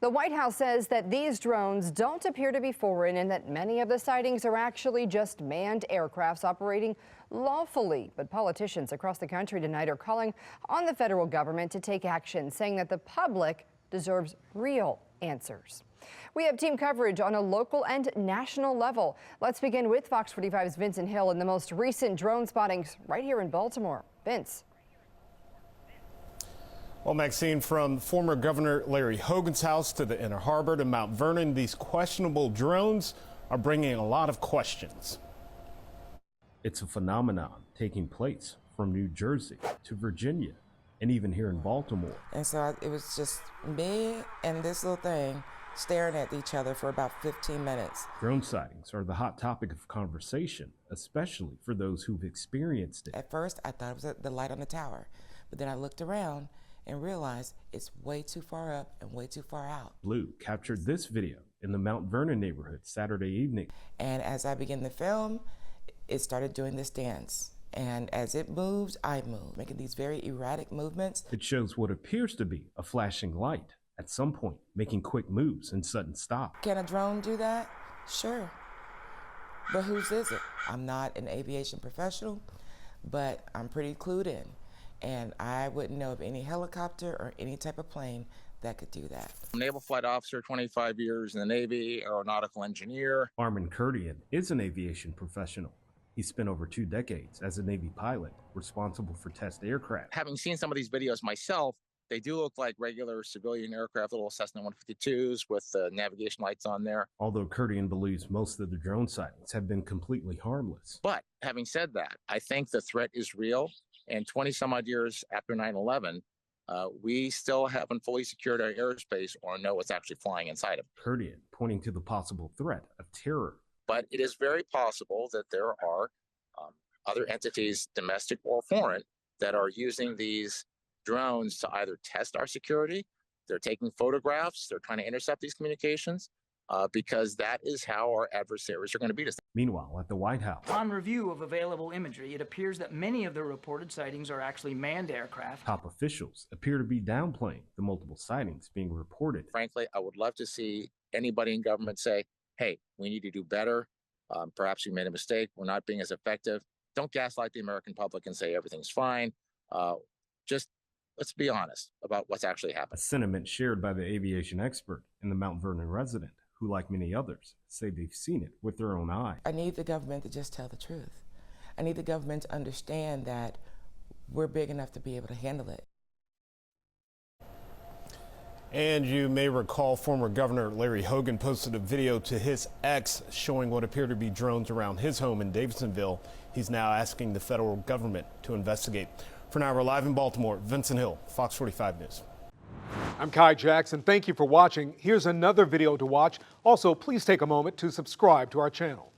The White House says that these drones don't appear to be foreign and that many of the sightings are actually just manned aircrafts operating lawfully. But politicians across the country tonight are calling on the federal government to take action, saying that the public deserves real answers. We have team coverage on a local and national level. Let's begin with Fox 45's Vincent Hill and the most recent drone spottings right here in Baltimore. Vince. Well, Maxine, from former Governor Larry Hogan's house to the Inner Harbor to Mount Vernon, these questionable drones are bringing a lot of questions. It's a phenomenon taking place from New Jersey to Virginia and even here in Baltimore. And so it was just me and this little thing staring at each other for about 15 minutes. Drone sightings are the hot topic of conversation, especially for those who've experienced it. At first, I thought it was the light on the tower, but then I looked around and realized it's way too far up and way too far out. Blue captured this video in the Mount Vernon neighborhood Saturday evening. And as I began to film, it started doing this dance. And as it moved, I moved, making these very erratic movements. It shows what appears to be a flashing light, at some point making quick moves and sudden stop. Can a drone do that? Sure. But whose is it? I'm not an aviation professional, but I'm pretty clued in. And I wouldn't know of any helicopter or any type of plane that could do that. Naval flight officer, 25 years in the Navy, aeronautical engineer. Armin Kurdian is an aviation professional. He spent over 2 decades as a Navy pilot, responsible for test aircraft. Having seen some of these videos myself, they do look like regular civilian aircraft, little Cessna 152s with navigation lights on there. Although Kurdian believes most of the drone sightings have been completely harmless. But having said that, I think the threat is real. And 20 some odd years after 9/11, we still haven't fully secured our airspace or know what's actually flying inside of it. Kurdian pointing to the possible threat of terror. But it is very possible that there are other entities, domestic or foreign, that are using these drones to either test our security, they're taking photographs, they're trying to intercept these communications, because that is how our adversaries are going to beat us. Meanwhile, at the White House, on review of available imagery, it appears that many of the reported sightings are actually manned aircraft. Top officials appear to be downplaying the multiple sightings being reported. Frankly, I would love to see anybody in government say, hey, we need to do better. Perhaps we made a mistake. We're not being as effective. Don't gaslight the American public and say everything's fine. Just let's be honest about what's actually happening. A sentiment shared by the aviation expert and the Mount Vernon resident, who, like many others, say they've seen it with their own eyes. I need the government to just tell the truth. I need the government to understand that we're big enough to be able to handle it. And you may recall former Governor Larry Hogan posted a video to his X showing what appear to be drones around his home in Davidsonville. He's now asking the federal government to investigate. For now, we're live in Baltimore. Vincent Hill, Fox 45 News. I'm Kai Jackson. Thank you for watching. Here's another video to watch. Also, please take a moment to subscribe to our channel.